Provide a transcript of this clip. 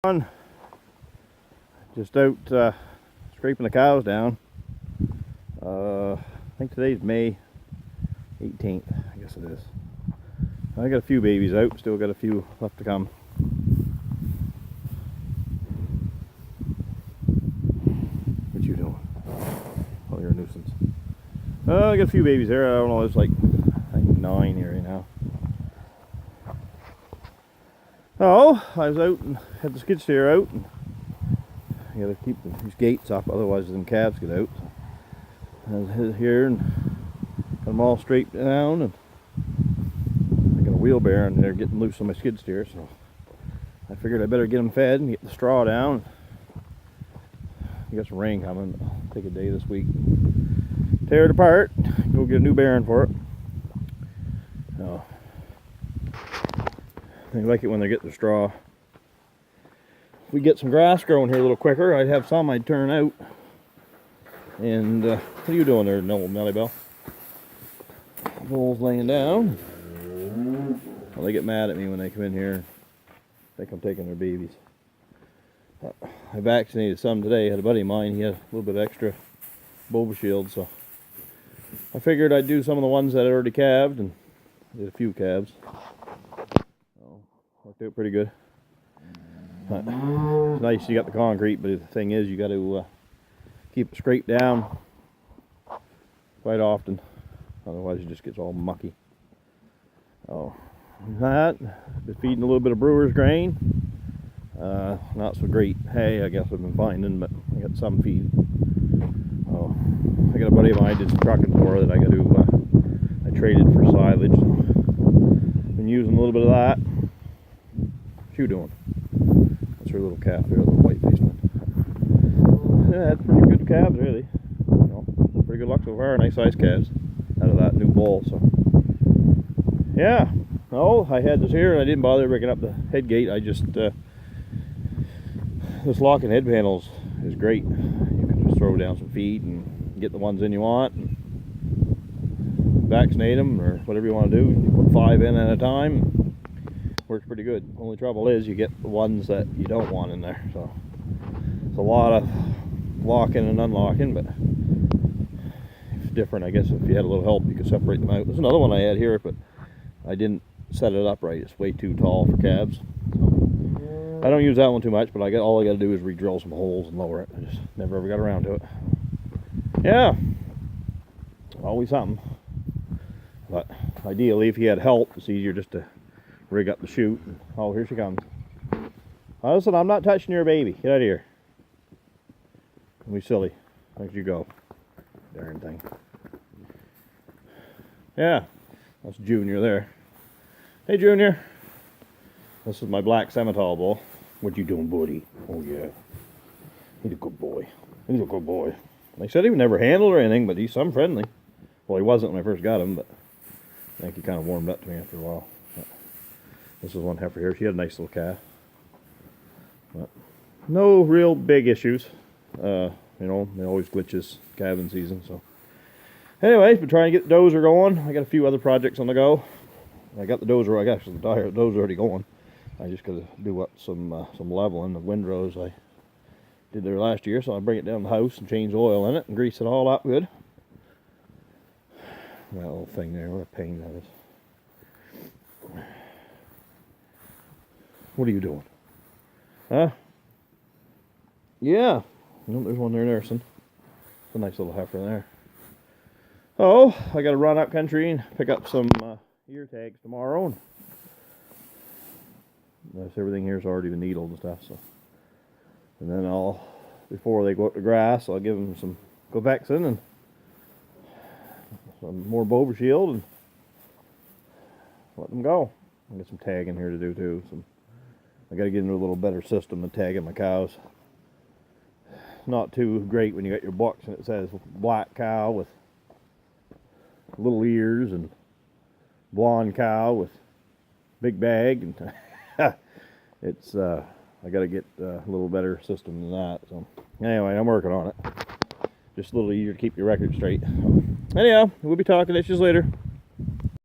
On just out scraping the cows down. I think today's May 18th, I guess it is. I got a few babies out, still got a few left to come. What you doing? Oh, you're a nuisance. I got a few babies there. I don't know, there's like I think 9 here right now. Oh, I was out and had the skid steer out, and you gotta keep these gates up, otherwise them calves get out. So I was here and got them all straight down, and I got a wheelbarrow and they're getting loose on my skid steer, so I figured I better get them fed and get the straw down. We got some rain coming, but I'll take a day this week, tear it apart, go get a new barron for it. So I like it when they get the straw. If we get some grass growing here a little quicker, I'd have some I'd turn out. And what are you doing there, Noel Mellybell? Bull's laying down. Well, they get mad at me when they come in here. Think I'm taking their babies. I vaccinated some today. I had a buddy of mine, he had a little bit extra boba shield, so I figured I'd do some of the ones that had already calved, and I did a few calves. Worked out pretty good. It's nice you got the concrete, but the thing is you got to keep it scraped down quite often, otherwise it just gets all mucky. Oh, that, been feeding a little bit of brewer's grain. Not so great hay, I guess I've been finding, but I got some feed. Oh, I got a buddy of mine did some trucking for that I got to. I traded for silage. Been using a little bit of that. What you doing? That's her little calf there, the white faced one. Yeah, had pretty good calves, really. You know, pretty good luck so far. Nice sized calves out of that new bull. So, yeah. Oh, I had this here, and I didn't bother breaking up the head gate. I just this locking head panels is great. You can just throw down some feed and get the ones in you want, and vaccinate them or whatever you want to do. You put 5 in at a time. Works pretty good. Only trouble is you get the ones that you don't want in there. So it's a lot of locking and unlocking, but it's different. I guess if you had a little help, you could separate them out. There's another one I had here, but I didn't set it up right. It's way too tall for calves. So I don't use that one too much, but all I got to do is re-drill some holes and lower it. I just never ever got around to it. Yeah, always something. But ideally, if you had help, it's easier just to rig up the chute. Oh, here she comes. Oh, listen, I'm not touching your baby. Get out of here. Don't be silly. Where'd you go? Darn thing. Yeah, that's Junior there. Hey, Junior. This is my black Simmental bull. What you doing, buddy? Oh, yeah. He's a good boy. He's a good boy. They said he would never handle or anything, but he's some friendly. Well, he wasn't when I first got him, but I think he kind of warmed up to me after a while. This is one heifer here. She had a nice little calf. But no real big issues. You know, there always glitches calving season. So, anyways, been trying to get the dozer going. I got a few other projects on the go. I got the dozer. I got the dozer already going. I just got to do up some leveling. The windrows I did there last year, so I'll bring it down to the house and change oil in it and grease it all up good. That little thing there, what a pain that is. What are you doing? Huh? Yeah. Oh, there's one there nursing. It's a nice little heifer there. Oh, I got to run up country and pick up some ear tags tomorrow. Everything here's already been needled and stuff. So, and then before they go up to grass, I'll give them some Covexin and some more boba shield and let them go. I got some tagging here to do too. I got to get into a little better system of tagging my cows. Not too great when you got your books and it says black cow with little ears and blonde cow with big bag, and it's I got to get a little better system than that. So anyway, I'm working on it. Just a little easier to keep your record straight. Anyhow, we'll be talking to you later.